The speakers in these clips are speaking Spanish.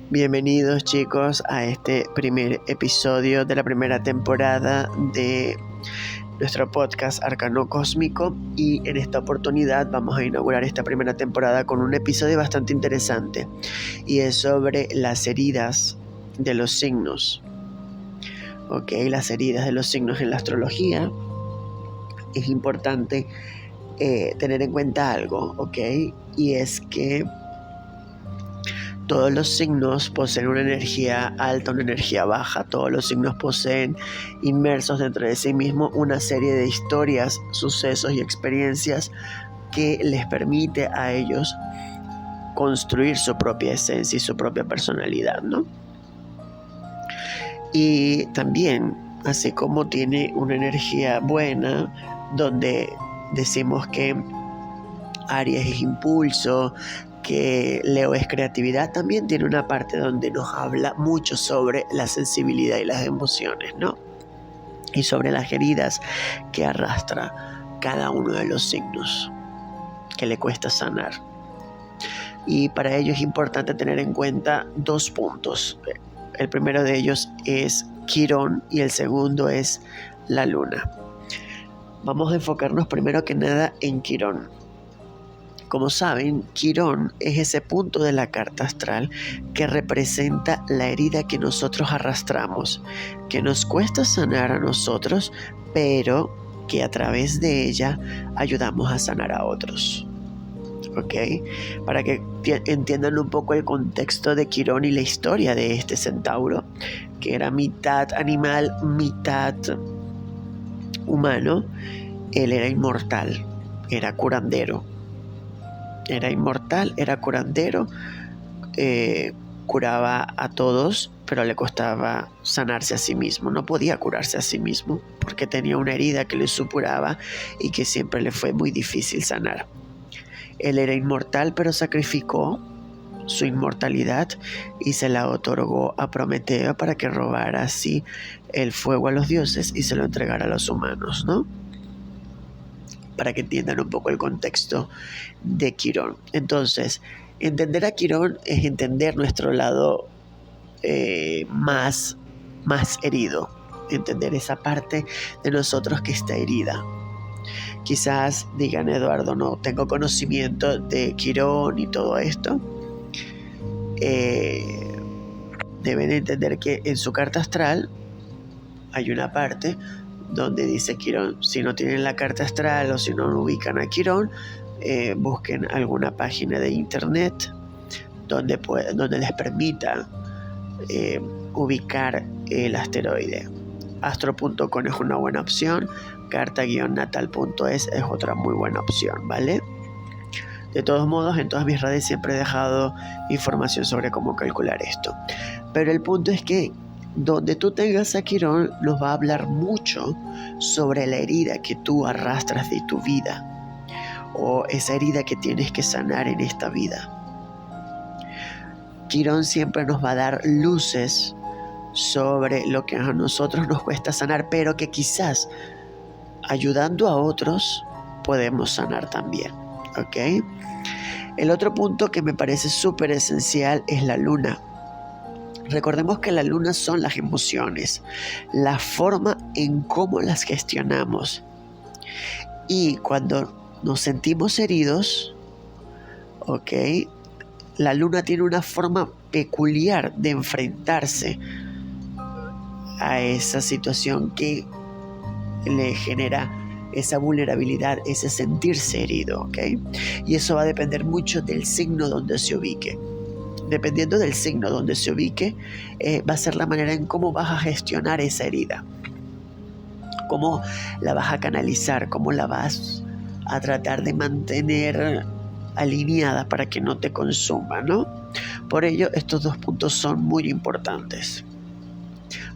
Bienvenidos chicos a este primer episodio de la primera temporada de nuestro podcast Arcano Cósmico, y en esta oportunidad vamos a inaugurar esta primera temporada con un episodio bastante interesante, y es sobre las heridas de los signos. Las heridas de los signos en la astrología. Es importante tener en cuenta algo, y es que todos los signos poseen una energía alta, una energía baja. Todos los signos poseen inmersos dentro de sí mismos una serie de historias, sucesos y experiencias que les permite a ellos construir su propia esencia y su propia personalidad, ¿no? Y también, así como tiene una energía buena, donde decimos que Aries es impulso, que Leo es creatividad, también tiene una parte donde nos habla mucho sobre la sensibilidad y las emociones, ¿no? Y sobre las heridas que arrastra cada uno de los signos, que le cuesta sanar. Y para ello es importante tener en cuenta dos puntos. El primero de ellos es Quirón y el segundo es la luna. Vamos a enfocarnos primero que nada en Quirón. Como saben, Quirón es ese punto de la carta astral que representa la herida que nosotros arrastramos, que nos cuesta sanar a nosotros, pero que a través de ella ayudamos a sanar a otros. Para que entiendan un poco el contexto de Quirón y la historia de este centauro, que era mitad animal, mitad humano. Él era inmortal, era curandero. Era inmortal, era curandero, curaba a todos, pero le costaba sanarse a sí mismo. No podía curarse a sí mismo porque tenía una herida que le supuraba y que siempre le fue muy difícil sanar. Él era inmortal, pero sacrificó su inmortalidad y se la otorgó a Prometeo para que robara así el fuego a los dioses y se lo entregara a los humanos, ¿no? Para que entiendan un poco el contexto de Quirón. Entonces, entender a Quirón es entender nuestro lado más herido, entender esa parte de nosotros que está herida. Quizás digan, Eduardo, no tengo conocimiento de Quirón y todo esto. Deben entender que en su carta astral hay una parte donde dice Quirón. Si no tienen la carta astral o si no ubican a Quirón, busquen alguna página de internet donde les permita ubicar el asteroide. Astro.com es una buena opción. Carta-natal.es es otra muy buena opción, ¿vale? De todos modos, en todas mis redes siempre he dejado información sobre cómo calcular esto. Pero el punto es que donde tú tengas a Quirón nos va a hablar mucho sobre la herida que tú arrastras de tu vida, o esa herida que tienes que sanar en esta vida. Quirón siempre nos va a dar luces sobre lo que a nosotros nos cuesta sanar, pero que quizás ayudando a otros podemos sanar también. El otro punto que me parece súper esencial es la luna. Recordemos que la luna son las emociones, la forma en cómo las gestionamos. Y cuando nos sentimos heridos, la luna tiene una forma peculiar de enfrentarse a esa situación que le genera esa vulnerabilidad, ese sentirse herido, Y eso va a depender mucho del signo donde se ubique. Dependiendo del signo donde se ubique, va a ser la manera en cómo vas a gestionar esa herida, cómo la vas a canalizar, cómo la vas a tratar de mantener alineada para que no te consuma, ¿no? Por ello, estos dos puntos son muy importantes,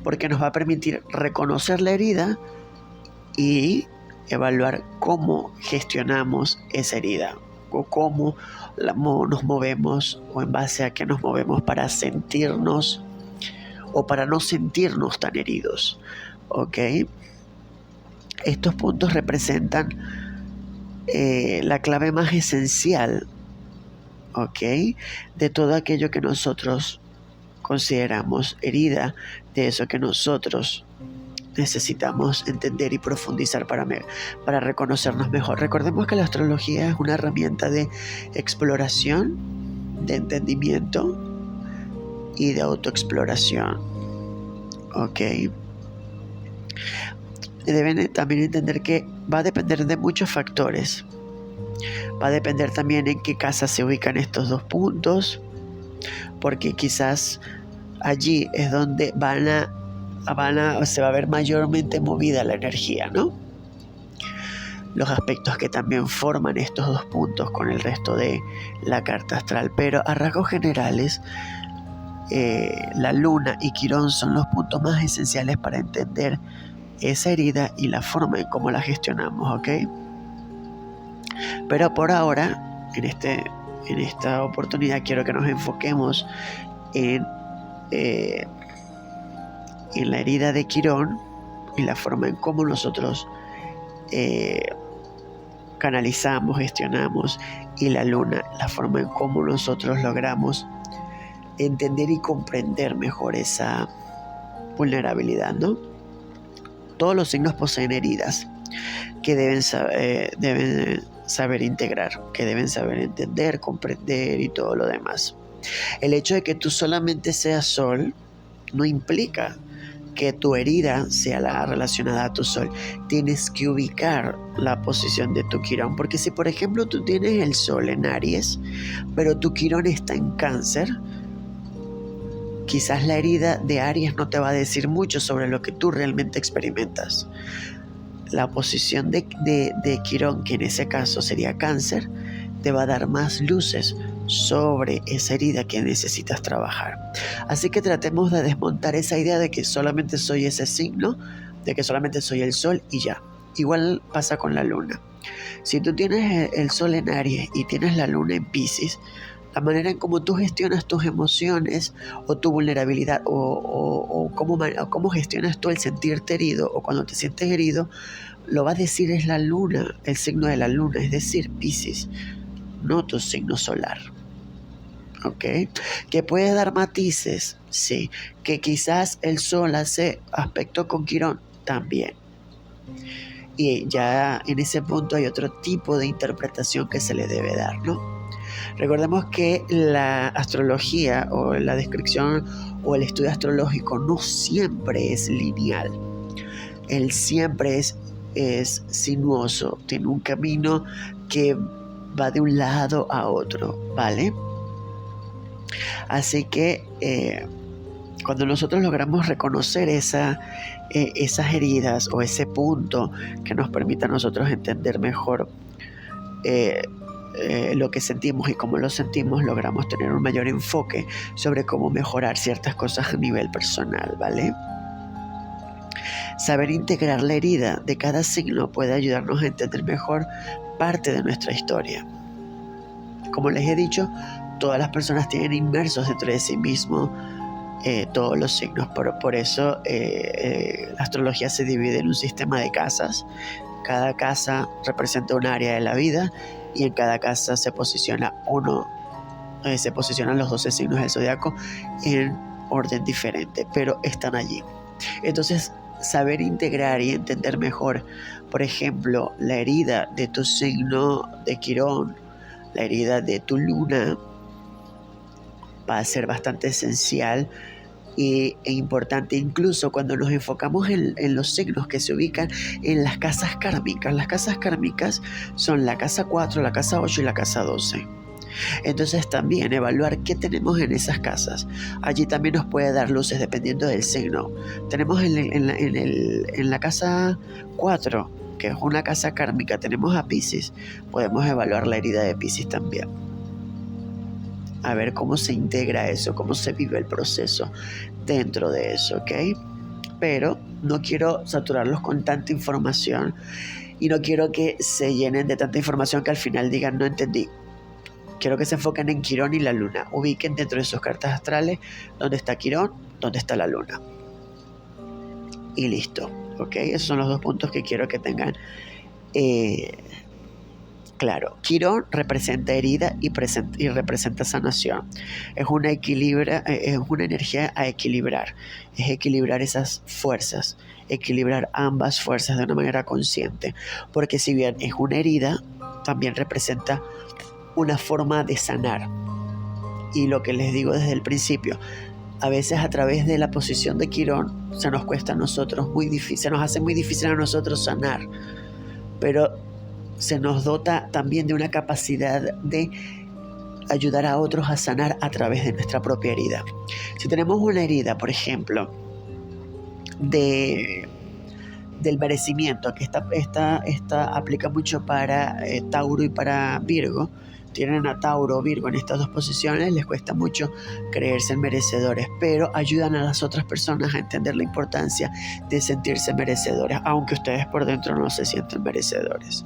porque nos va a permitir reconocer la herida y evaluar cómo gestionamos esa herida, o cómo nos movemos, o en base a qué nos movemos para sentirnos o para no sentirnos tan heridos. Estos puntos representan la clave más esencial, de todo aquello que nosotros consideramos herida, de eso que nosotros necesitamos entender y profundizar para reconocernos mejor. Recordemos que la astrología es una herramienta de exploración, de entendimiento y de autoexploración. Ok. Deben también entender que va a depender de muchos factores. Va a depender también en qué casa se ubican estos dos puntos, porque quizás allí es donde se va a ver mayormente movida la energía, ¿no? Los aspectos que también forman estos dos puntos con el resto de la carta astral. Pero a rasgos generales, la luna y Quirón son los puntos más esenciales para entender esa herida y la forma en cómo la gestionamos, ¿ok? Pero por ahora, en esta oportunidad, quiero que nos enfoquemos en la herida de Quirón y la forma en cómo nosotros canalizamos, gestionamos, y la luna, la forma en cómo nosotros logramos entender y comprender mejor esa vulnerabilidad, ¿no? Todos los signos poseen heridas que deben saber integrar, que deben saber entender, comprender y todo lo demás. El hecho de que tú solamente seas sol no implica que tu herida sea la relacionada a tu sol. Tienes que ubicar la posición de tu Quirón, porque si por ejemplo tú tienes el sol en Aries, pero tu Quirón está en Cáncer, quizás la herida de Aries no te va a decir mucho sobre lo que tú realmente experimentas. La posición de Quirón, que en ese caso sería Cáncer, te va a dar más luces sobre esa herida que necesitas trabajar. Así que tratemos de desmontar esa idea de que solamente soy ese signo, de que solamente soy el sol y ya. Igual pasa con la luna. Si tú tienes el sol en Aries y tienes la luna en Piscis, la manera en cómo tú gestionas tus emociones o tu vulnerabilidad o cómo gestionas tú el sentirte herido o cuando te sientes herido, lo va a decir es la luna, el signo de la luna, es decir, Piscis, no tu signo solar. ¿Ok? ¿Que puede dar matices? Sí. ¿Que quizás el sol hace aspecto con Quirón? También. Y ya en ese punto hay otro tipo de interpretación que se le debe dar, ¿no? Recordemos que la astrología o la descripción o el estudio astrológico no siempre es lineal. Él siempre es sinuoso, tiene un camino que va de un lado a otro, ¿vale? Así que cuando nosotros logramos reconocer esas heridas o ese punto que nos permita a nosotros entender mejor lo que sentimos y cómo lo sentimos, logramos tener un mayor enfoque sobre cómo mejorar ciertas cosas a nivel personal, ¿vale? Saber integrar la herida de cada signo puede ayudarnos a entender mejor parte de nuestra historia. Como les he dicho, todas las personas tienen inmersos dentro de sí mismos todos los signos. Por eso la astrología se divide en un sistema de casas. Cada casa representa un área de la vida y en cada casa se posicionan los 12 signos del zodiaco en orden diferente, pero están allí. Entonces, saber integrar y entender mejor, por ejemplo, la herida de tu signo de Quirón, la herida de tu luna, va a ser bastante esencial e importante, incluso cuando nos enfocamos en los signos que se ubican en las casas kármicas. Las casas kármicas son la casa 4, la casa 8 y la casa 12. Entonces también evaluar qué tenemos en esas casas. Allí también nos puede dar luces dependiendo del signo. Tenemos en la casa 4, que es una casa kármica, tenemos a Piscis. Podemos evaluar la herida de Piscis también. A ver cómo se integra eso, cómo se vive el proceso dentro de eso, ¿ok? Pero no quiero saturarlos con tanta información y no quiero que se llenen de tanta información que al final digan no entendí. Quiero que se enfoquen en Quirón y la luna. Ubiquen dentro de sus cartas astrales dónde está Quirón, dónde está la luna. Y listo, ¿ok? Esos son los dos puntos que quiero que tengan Claro, Quirón representa herida y representa sanación. Es una energía a equilibrar. Es equilibrar esas fuerzas, equilibrar ambas fuerzas de una manera consciente. Porque si bien es una herida, también representa una forma de sanar. Y lo que les digo desde el principio, a veces a través de la posición de Quirón se nos cuesta a nosotros se nos hace muy difícil a nosotros sanar. Pero se nos dota también de una capacidad de ayudar a otros a sanar a través de nuestra propia herida. Si tenemos una herida, por ejemplo, del merecimiento, que esta aplica mucho para Tauro y para Virgo. Tienen a Tauro o Virgo en estas dos posiciones, les cuesta mucho creerse merecedores, pero ayudan a las otras personas a entender la importancia de sentirse merecedores, aunque ustedes por dentro no se sienten merecedores.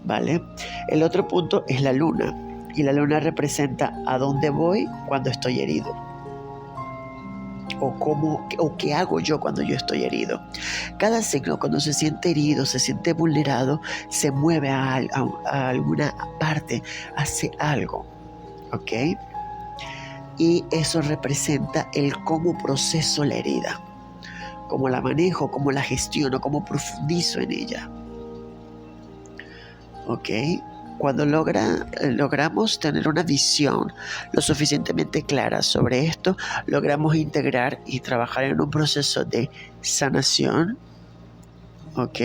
¿Vale? El otro punto es la luna, y la luna representa a dónde voy cuando estoy herido, o qué hago yo cuando yo estoy herido. Cada signo, cuando se siente herido, se siente vulnerado, se mueve a alguna parte, hace algo, ¿ok? Y eso representa el cómo proceso la herida, cómo la manejo, cómo la gestiono, cómo profundizo en ella. ¿Ok? Cuando logramos tener una visión lo suficientemente clara sobre esto, logramos integrar y trabajar en un proceso de sanación, ¿ok?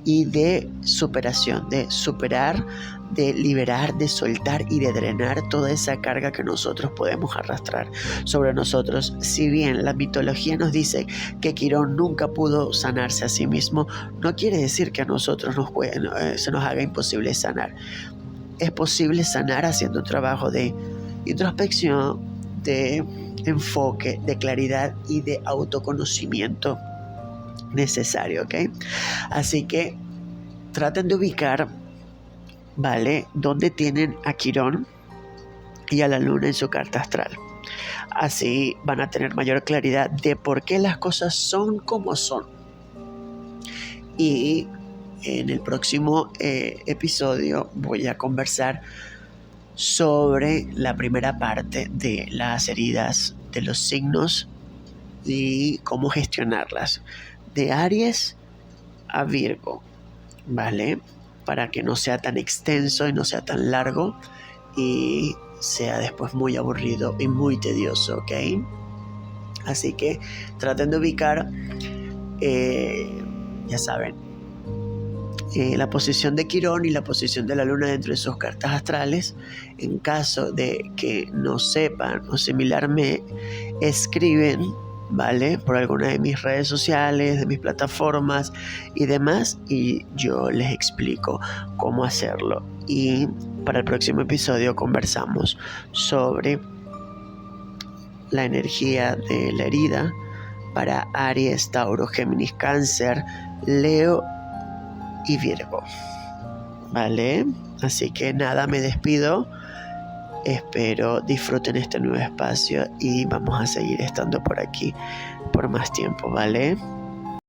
Y de superación, de superar, de liberar, de soltar y de drenar toda esa carga que nosotros podemos arrastrar sobre nosotros. Si bien la mitología nos dice que Quirón nunca pudo sanarse a sí mismo, no quiere decir que a nosotros se nos haga imposible sanar. Es posible sanar haciendo un trabajo de introspección, de enfoque, de claridad y de autoconocimiento necesario, ¿ok? Así que traten de ubicar, ¿vale?, dónde tienen a Quirón y a la luna en su carta astral. Así van a tener mayor claridad de por qué las cosas son como son. Y en el próximo episodio voy a conversar sobre la primera parte de las heridas de los signos y cómo gestionarlas, de Aries a Virgo, ¿vale? Para que no sea tan extenso y no sea tan largo y sea después muy aburrido y muy tedioso, ¿ok? Así que traten de ubicar, ya saben, la posición de Quirón y la posición de la luna dentro de sus cartas astrales. En caso de que no sepan o similar, me escriben, ¿vale?, por alguna de mis redes sociales, de mis plataformas y demás, y yo les explico cómo hacerlo. Y para el próximo episodio conversamos sobre la energía de la herida para Aries, Tauro, Géminis, Cáncer, Leo y Virgo, ¿vale? Así que nada, me despido. Espero disfruten este nuevo espacio y vamos a seguir estando por aquí por más tiempo, ¿vale?